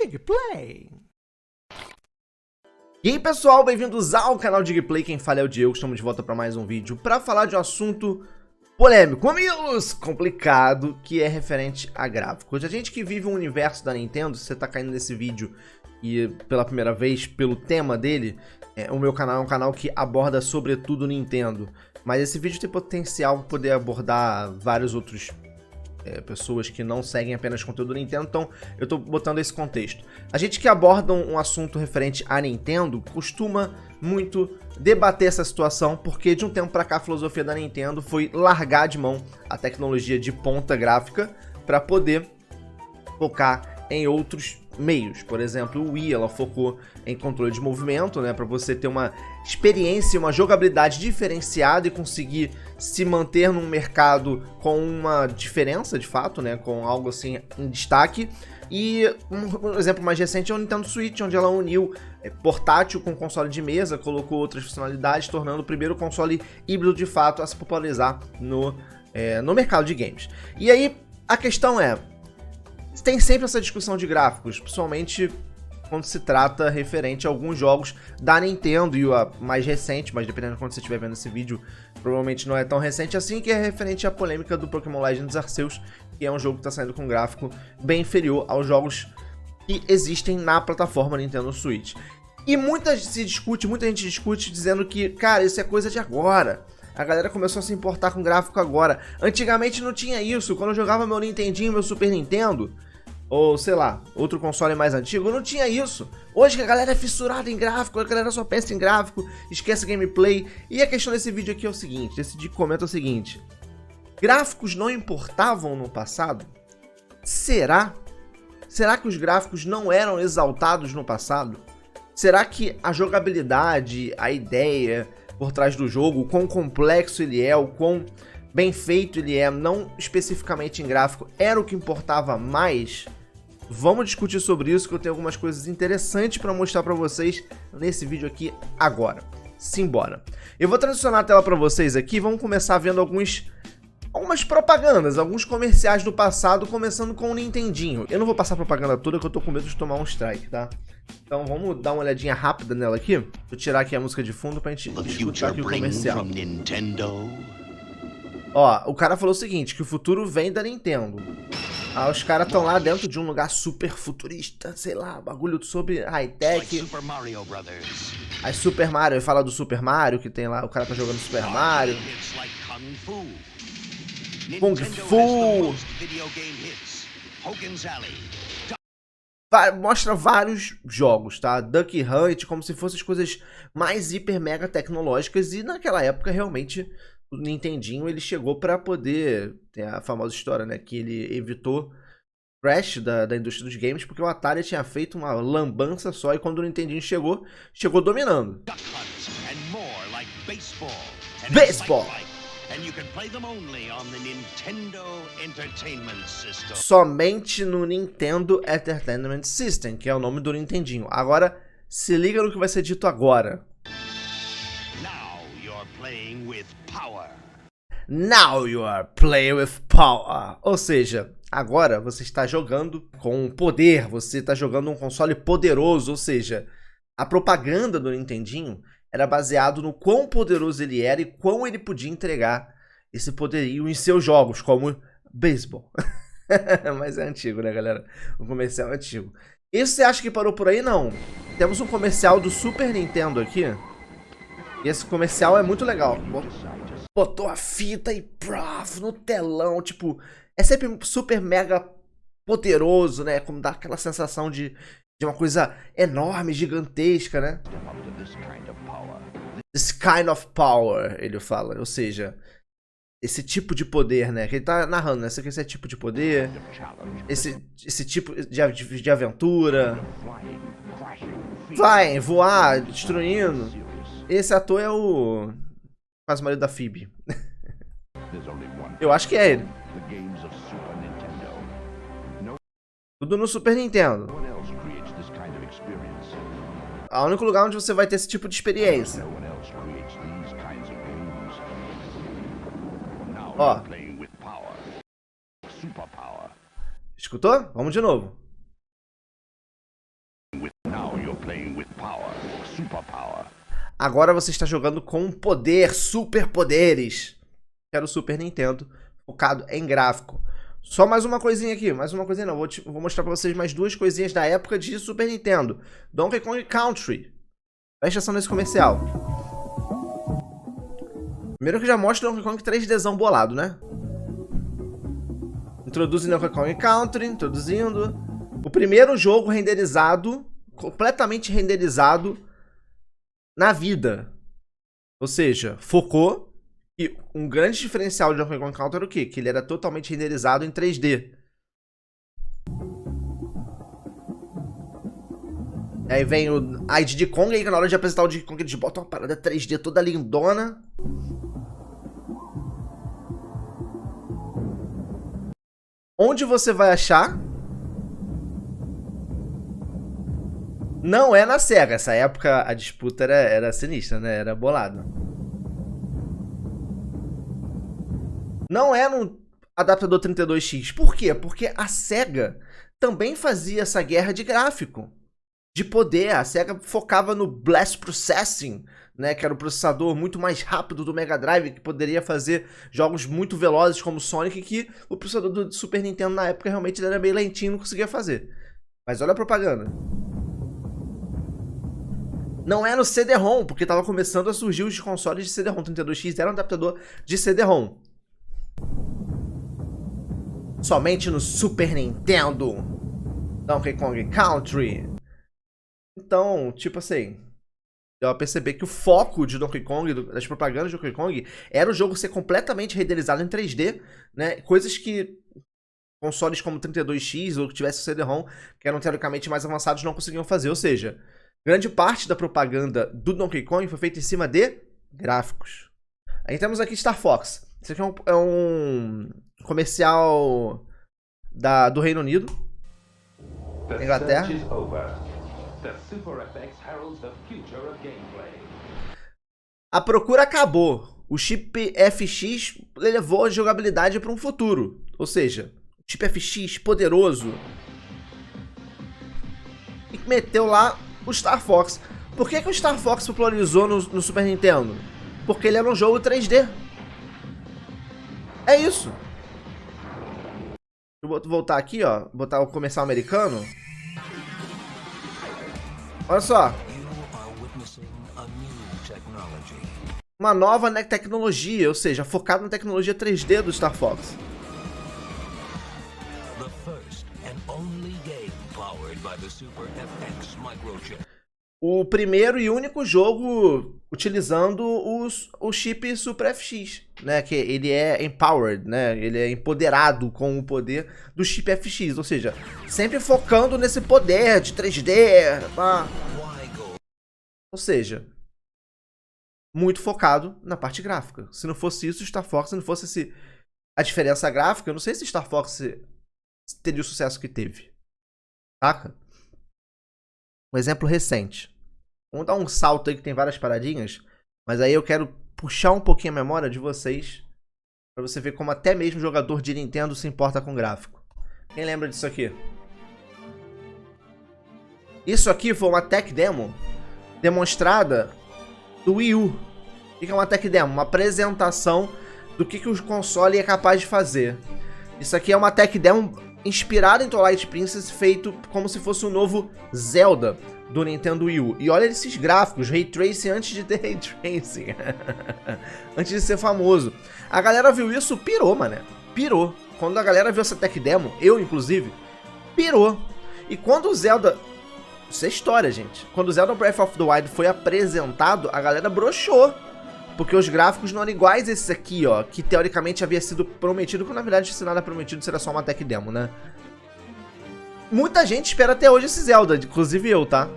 Digplay. E aí pessoal, bem-vindos ao canal Digplay, quem fala é o Diego, estamos de volta para mais um vídeo para falar de um assunto polêmico, amigos, complicado, que é referente a gráficos. A gente que vive o universo da Nintendo, se você tá caindo nesse vídeo e pela primeira vez pelo tema dele, o meu canal é um canal que aborda sobretudo Nintendo, mas esse vídeo tem potencial para poder abordar vários outros pessoas que não seguem apenas conteúdo Nintendo, então eu tô botando esse contexto. A gente que aborda um assunto referente a Nintendo costuma muito debater essa situação, porque de um tempo pra cá a filosofia da Nintendo foi largar de mão a tecnologia de ponta gráfica para poder focar em outros meios. Por exemplo, o Wii, ela focou em controle de movimento, né, para você ter uma experiência, uma jogabilidade diferenciada e conseguir se manter num mercado com uma diferença, de fato, né, com algo assim em destaque. E um exemplo mais recente é o Nintendo Switch, onde ela uniu portátil com console de mesa, colocou outras funcionalidades, tornando o primeiro console híbrido de fato a se popularizar no mercado de games. E aí, a questão é, tem sempre essa discussão de gráficos, principalmente quando se trata referente a alguns jogos da Nintendo, e a mais recente, mas dependendo de quando você estiver vendo esse vídeo, provavelmente não é tão recente assim, que é referente à polêmica do Pokémon Legends Arceus, que é um jogo que está saindo com um gráfico bem inferior aos jogos que existem na plataforma Nintendo Switch. E muita gente discute dizendo que, cara, isso é coisa de agora. A galera começou a se importar com gráfico agora. Antigamente não tinha isso. Quando eu jogava meu Nintendinho, meu Super Nintendo, ou sei lá, outro console mais antigo, não tinha isso. Hoje que a galera é fissurada em gráfico, a galera só pensa em gráfico, esquece gameplay. E a questão desse vídeo aqui é o seguinte, esse comenta é o seguinte: gráficos não importavam no passado? Será? Será que os gráficos não eram exaltados no passado? Será que a jogabilidade, a ideia por trás do jogo, o quão complexo ele é, o quão bem feito ele é, não especificamente em gráfico, era o que importava mais? Vamos discutir sobre isso, que eu tenho algumas coisas interessantes para mostrar para vocês nesse vídeo aqui agora. Simbora. Eu vou transicionar a tela para vocês aqui, vamos começar vendo algumas propagandas, alguns comerciais do passado, começando com o Nintendinho. Eu não vou passar a propaganda toda, que eu tô com medo de tomar um strike, tá? Então vamos dar uma olhadinha rápida nela aqui. Vou tirar aqui a música de fundo pra gente escutar aqui o comercial. Ó, o cara falou o seguinte, que o futuro vem da Nintendo. Ah, os caras estão lá dentro de um lugar super futurista, sei lá, bagulho sobre high-tech. Aí Super Mario, ele fala do Super Mario, que tem lá, o cara tá jogando Super Mario. Kung Fu! Mostra vários jogos, tá? Duck Hunt, como se fossem as coisas mais hiper mega tecnológicas, e naquela época realmente o Nintendinho ele chegou para poder, tem a famosa história, né, que ele evitou crash da indústria dos games, porque o Atari tinha feito uma lambança só, e quando o Nintendinho chegou dominando. Baseball! Somente no Nintendo Entertainment System, que é o nome do Nintendinho. Agora, se liga no que vai ser dito agora. Now you are playing with power. Ou seja, agora você está jogando com poder, você está jogando um console poderoso, ou seja, a propaganda do Nintendinho era baseado no quão poderoso ele era e quão ele podia entregar esse poderio em seus jogos, como beisebol. Mas é antigo, né, galera? O comercial é antigo. Isso você acha que parou por aí? Não. Temos um comercial do Super Nintendo aqui. E esse comercial é muito legal. Botou a fita e prof, no telão, tipo, é sempre super mega poderoso, né? Como dá aquela sensação de uma coisa enorme, gigantesca, né? This kind of power, ele fala, ou seja, esse tipo de poder, né? Que ele tá narrando, né? Esse tipo de poder, esse tipo de aventura. Vai voar, destruindo. Esse ator é o quase marido da Phoebe. Eu acho que é ele. Tudo no Super Nintendo. É o único lugar onde você vai ter esse tipo de experiência. Ó. Escutou? Vamos de novo. Agora você está jogando com poder, superpoderes. Era o Super Nintendo, focado em gráfico. Só mais uma coisinha aqui, mais uma coisinha não, vou mostrar pra vocês mais duas coisinhas da época de Super Nintendo. Donkey Kong Country. Presta atenção nesse comercial. Primeiro que já mostra o Donkey Kong 3Dzão bolado, né? Introduzem Donkey Kong Country, introduzindo. O primeiro jogo renderizado, completamente renderizado na vida. Ou seja, focou. E um grande diferencial de Donkey Kong Country era o quê? Que ele era totalmente renderizado em 3D. Aí vem a Diddy Kong, aí na hora de apresentar o Diddy Kong eles botam uma parada 3D toda lindona. Onde você vai achar? Não é na SEGA. Essa época a disputa era sinistra, né? Era bolada. Não é no adaptador 32X. Por quê? Porque a SEGA também fazia essa guerra de gráfico. De poder. A SEGA focava no Blast Processing, né, que era o processador muito mais rápido do Mega Drive, que poderia fazer jogos muito velozes como Sonic, que o processador do Super Nintendo na época realmente ele era meio lentinho, não conseguia fazer. Mas olha a propaganda. Não é no CD-ROM, porque estava começando a surgir os consoles de CD-ROM. 32X era um adaptador de CD-ROM. Somente no Super Nintendo. Donkey Kong Country. Então, tipo assim, deu a perceber que o foco de Donkey Kong, das propagandas de Donkey Kong, era o jogo ser completamente renderizado em 3D, né? Coisas que consoles como 32X ou que tivesse o CD-ROM, que eram teoricamente mais avançados, não conseguiam fazer. Ou seja, grande parte da propaganda do Donkey Kong foi feita em cima de gráficos. Aí temos aqui Star Fox. Isso aqui é um comercial do Reino Unido, Inglaterra. A procura acabou. O chip FX levou a jogabilidade para um futuro. Ou seja, o chip FX poderoso. E meteu lá o Star Fox. Por que o Star Fox popularizou no Super Nintendo? Porque ele era um jogo 3D. É isso. Eu vou voltar aqui, ó. Botar o comercial americano. Olha só. Uma nova tecnologia, ou seja, focado na tecnologia 3D do Star Fox. O primeiro e único jogo utilizando o chip Super FX, né? Que ele é empowered, né? Ele é empoderado com o poder do chip FX, ou seja, sempre focando nesse poder de 3D, tá? Ou seja, muito focado na parte gráfica. Se não fosse isso, Star Fox, se não fosse a diferença gráfica, eu não sei se Star Fox teria o sucesso que teve. Saca? Um exemplo recente. Vamos dar um salto aí que tem várias paradinhas, mas aí eu quero puxar um pouquinho a memória de vocês pra você ver como até mesmo jogador de Nintendo se importa com gráfico. Quem lembra disso aqui? Isso aqui foi uma tech demo demonstrada do Wii U. O que é uma tech demo? Uma apresentação do que o console é capaz de fazer. Isso aqui é uma tech demo inspirada em Twilight Princess, feito como se fosse um novo Zelda do Nintendo Wii U. E olha esses gráficos, Ray Tracing antes de ter Ray Tracing. Antes de ser famoso. A galera viu isso, pirou, mané. Pirou. Quando a galera viu essa tech demo, eu inclusive, pirou. E quando o Zelda... Isso é história, gente. Quando o Zelda Breath of the Wild foi apresentado, a galera broxou. Porque os gráficos não eram iguais a esses aqui, ó. Que teoricamente havia sido prometido, quando na verdade se nada prometido será só uma tech demo, né? Muita gente espera até hoje esse Zelda, inclusive eu, tá?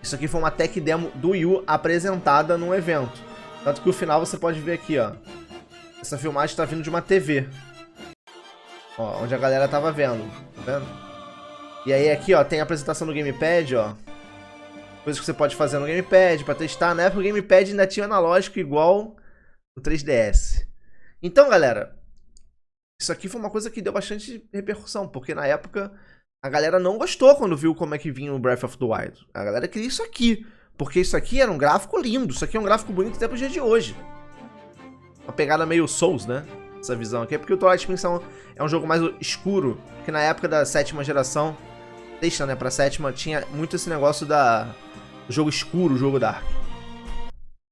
Isso aqui foi uma tech demo do Wii U apresentada num evento. Tanto que o final você pode ver aqui, ó. Essa filmagem tá vindo de uma TV. Ó, onde a galera tava vendo. Tá vendo? E aí aqui, ó, tem a apresentação do Gamepad, ó. Coisas que você pode fazer no Gamepad pra testar. Na época o Gamepad ainda tinha analógico igual o 3DS. Então, galera, isso aqui foi uma coisa que deu bastante repercussão, porque na época a galera não gostou quando viu como é que vinha o Breath of the Wild. A galera queria isso aqui, porque isso aqui era um gráfico lindo, isso aqui é um gráfico bonito até pro dia de hoje. Uma pegada meio Souls, né? Essa visão aqui, porque o Twilight Princess é um jogo mais escuro, que na época da 7ª geração, deixa, né, pra 7ª, tinha muito esse negócio do jogo escuro, o jogo dark.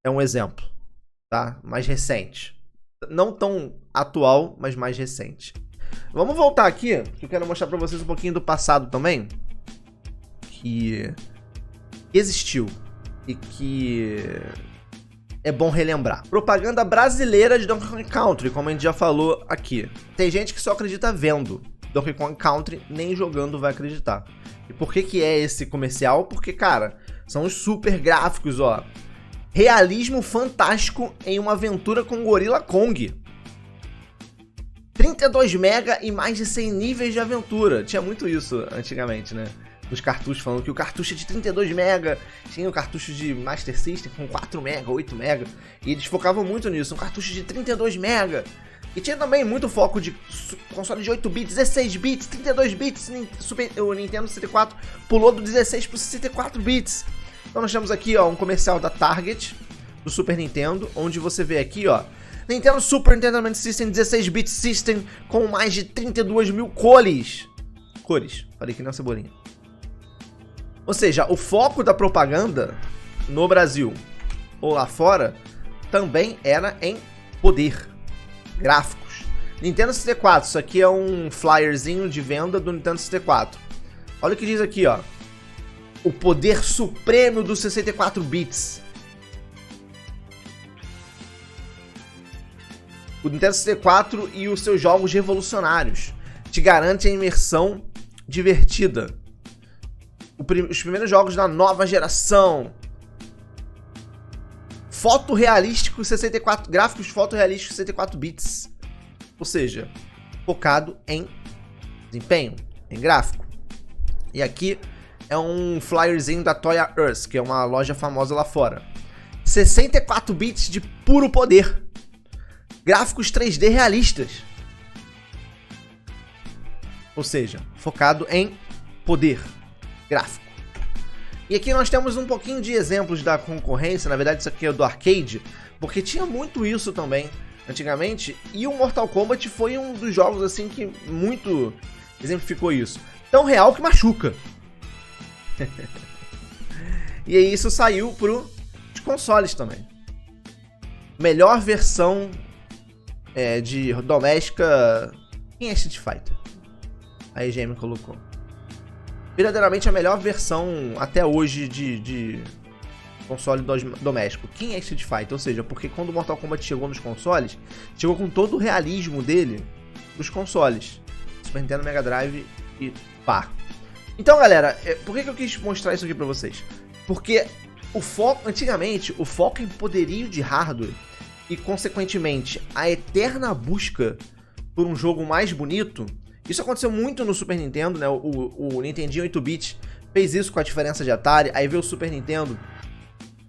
É um exemplo, tá? Mais recente. Não tão atual, mas mais recente. Vamos voltar aqui, que eu quero mostrar pra vocês um pouquinho do passado também. Que existiu e que é bom relembrar. Propaganda brasileira de Donkey Kong Country, como a gente já falou aqui. Tem gente que só acredita vendo Donkey Kong Country, nem jogando vai acreditar. E por que é esse comercial? Porque, cara, são os super gráficos, ó. Realismo fantástico em uma aventura com Gorilla Kong. 32 mega e mais de 100 níveis de aventura. Tinha muito isso antigamente, né? Nos cartuchos, falando que o cartucho é de 32 mega. Tinha o cartucho de Master System com 4 mega, 8 mega. E eles focavam muito nisso. Um cartucho de 32 mega. E tinha também muito foco de console de 8 bits, 16 bits, 32 bits. O Nintendo 64 pulou do 16 para 64 bits. Então nós temos aqui, ó, um comercial da Target, do Super Nintendo, onde você vê aqui, ó, Nintendo Super Entertainment System 16-bit System com mais de 32 mil cores. Falei que não é cebolinha. Ou seja, o foco da propaganda no Brasil ou lá fora também era em poder, gráficos. Nintendo 64, isso aqui é um flyerzinho de venda do Nintendo 64. Olha o que diz aqui, ó. O poder supremo dos 64 bits. O Nintendo 64 e os seus jogos revolucionários te garantem a imersão divertida. Os primeiros jogos da nova geração. Fotorrealístico 64, gráficos fotorrealísticos 64 bits. Ou seja, focado em desempenho, em gráfico. E aqui é um flyerzinho da Toy Earth, que é uma loja famosa lá fora. 64 bits de puro poder. Gráficos 3D realistas. Ou seja, focado em poder gráfico. E aqui nós temos um pouquinho de exemplos da concorrência. Na verdade, isso aqui é do arcade, porque tinha muito isso também antigamente. E o Mortal Kombat foi um dos jogos assim que muito exemplificou isso. Tão real que machuca. E aí isso saiu para os consoles também. Melhor versão de doméstica. Quem é Street Fighter? A EGM colocou. Verdadeiramente a melhor versão até hoje de console doméstico. Quem é Street Fighter? Ou seja, porque quando o Mortal Kombat chegou nos consoles, chegou com todo o realismo dele nos consoles. Super Nintendo, Mega Drive e pá. Então, galera, por que eu quis mostrar isso aqui pra vocês? Porque o foco, antigamente, o foco em poderio de hardware e, consequentemente, a eterna busca por um jogo mais bonito, isso aconteceu muito no Super Nintendo, né? O Nintendinho 8-bit fez isso com a diferença de Atari, aí veio o Super Nintendo,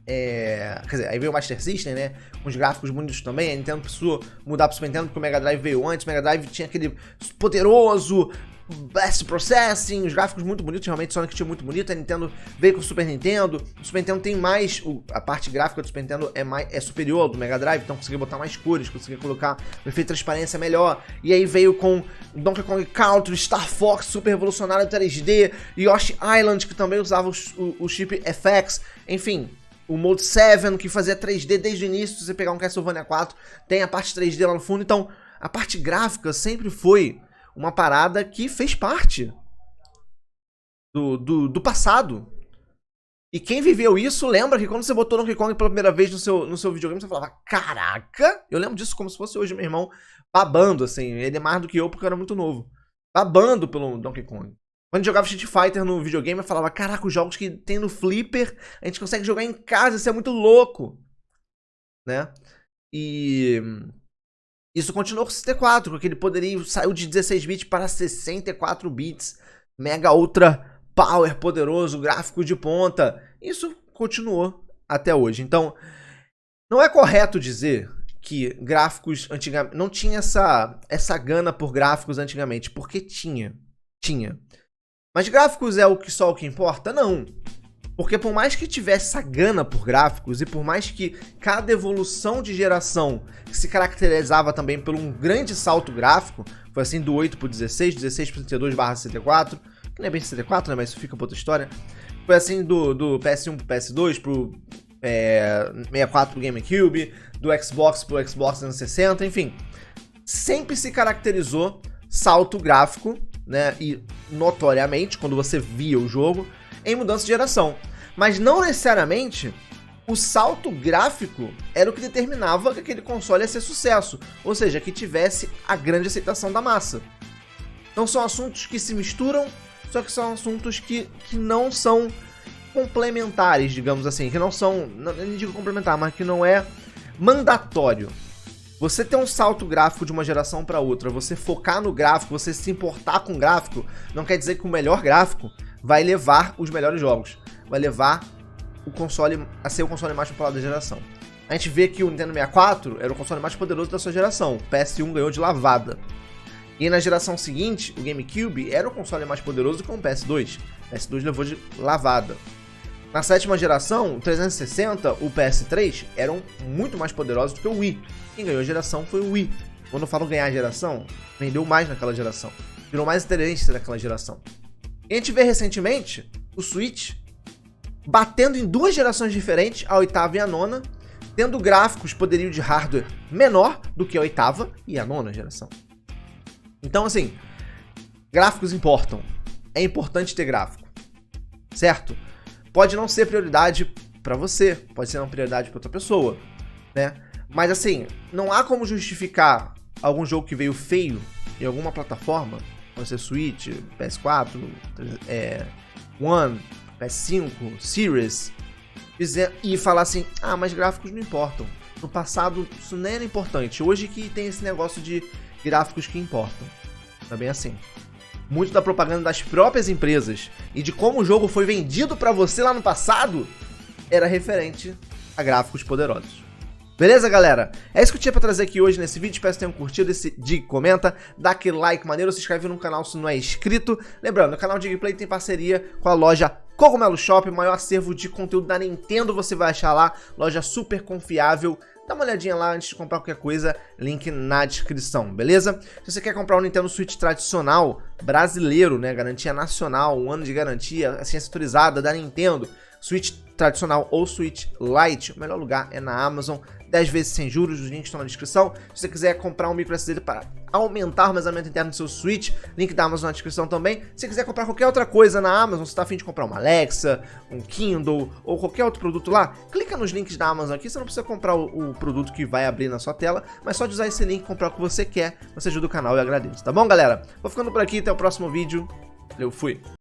quer dizer, aí veio o Master System, né? Com os gráficos bonitos também. A Nintendo precisou mudar pro Super Nintendo porque o Mega Drive veio antes. O Mega Drive tinha aquele poderoso Blast Processing, os gráficos muito bonitos, realmente Sonic tinha muito bonito. A Nintendo veio com o Super Nintendo. O Super Nintendo tem mais, a parte gráfica do Super Nintendo é superior ao do Mega Drive, então conseguia botar mais cores, conseguia colocar um efeito de transparência melhor. E aí veio com Donkey Kong Country, Star Fox, super revolucionário 3D, Yoshi Island, que também usava o chip FX, enfim. O Mode 7, que fazia 3D desde o início, se você pegar um Castlevania 4, tem a parte 3D lá no fundo. Então, a parte gráfica sempre foi uma parada que fez parte do passado. E quem viveu isso lembra que quando você botou Donkey Kong pela primeira vez no seu videogame, você falava, caraca! Eu lembro disso como se fosse hoje, meu irmão, babando, assim. Ele é mais do que eu porque eu era muito novo. Babando pelo Donkey Kong. Quando jogava Street Fighter no videogame, eu falava, caraca, os jogos que tem no Flipper, a gente consegue jogar em casa, isso é muito louco. Né? E isso continuou com o 64, com aquele poderio, saiu de 16 bits para 64 bits. Mega Ultra Power, poderoso, gráfico de ponta. Isso continuou até hoje. Então, não é correto dizer que gráficos antigamente... Não tinha essa gana por gráficos antigamente, porque tinha. Mas gráficos é só o que importa? Não. Porque por mais que tivesse essa gana por gráficos e por mais que cada evolução de geração se caracterizava também por um grande salto gráfico, foi assim do 8 pro 16, 16 pro 32/64, que não é bem 64, né, mas isso fica pra outra história. Foi assim do PS1 pro PS2, pro 64 pro GameCube, do Xbox pro Xbox 360, enfim. Sempre se caracterizou salto gráfico, né, e notoriamente, quando você via o jogo, em mudança de geração. Mas não necessariamente o salto gráfico era o que determinava que aquele console ia ser sucesso, ou seja, que tivesse a grande aceitação da massa. Então são assuntos que se misturam, só que são assuntos que não são complementares, digamos assim, que não são, não digo complementar, mas que não é mandatório. Você ter um salto gráfico de uma geração para outra, você focar no gráfico, você se importar com o gráfico, não quer dizer que o melhor gráfico vai levar os melhores jogos, vai levar o console a ser o console mais popular da geração. A gente vê que o Nintendo 64 era o console mais poderoso da sua geração, o PS1 ganhou de lavada. E na geração seguinte, o GameCube era o console mais poderoso com o PS2, o PS2 levou de lavada. Na sétima geração, o 360, o PS3 eram muito mais poderosos do que o Wii. Quem ganhou a geração foi o Wii. Quando eu falo ganhar a geração, vendeu mais naquela geração, virou mais inteligente naquela geração. E a gente vê recentemente o Switch batendo em duas gerações diferentes, a oitava e a nona, tendo gráficos, poderio de hardware menor do que a oitava e a nona geração. Então, assim, gráficos importam. É importante ter gráfico, certo? Pode não ser prioridade para você, pode ser uma prioridade para outra pessoa, né? Mas assim, não há como justificar algum jogo que veio feio em alguma plataforma, pode ser Switch, PS4, One, PS5, Series, e falar assim, ah, mas gráficos não importam. No passado isso nem era importante, hoje que tem esse negócio de gráficos que importam. Tá bem assim. Muito da propaganda das próprias empresas e de como o jogo foi vendido pra você lá no passado era referente a gráficos poderosos. Beleza, galera? É isso que eu tinha pra trazer aqui hoje nesse vídeo. Espero que tenham curtido esse Dig Comenta. Dá aquele like maneiro, se inscreve no canal se não é inscrito. Lembrando, o canal Dig Play tem parceria com a loja Cogumelo Shop, o maior acervo de conteúdo da Nintendo você vai achar lá. Loja super confiável. Dá uma olhadinha lá antes de comprar qualquer coisa, link na descrição, beleza? Se você quer comprar um Nintendo Switch tradicional, brasileiro, né, garantia nacional, 1 ano de garantia, assinatura autorizada da Nintendo, Switch tradicional ou Switch Lite, o melhor lugar é na Amazon, 10 vezes sem juros, os links estão na descrição. Se você quiser comprar um micro SD para aumentar o armazenamento interno do seu Switch, link da Amazon na descrição também. Se você quiser comprar qualquer outra coisa na Amazon, você está a fim de comprar uma Alexa, um Kindle ou qualquer outro produto lá, clica nos links da Amazon aqui, você não precisa comprar o produto que vai abrir na sua tela, mas só de usar esse link e comprar o que você quer, você ajuda o canal e eu agradeço, tá bom, galera? Vou ficando por aqui, até o próximo vídeo, eu fui!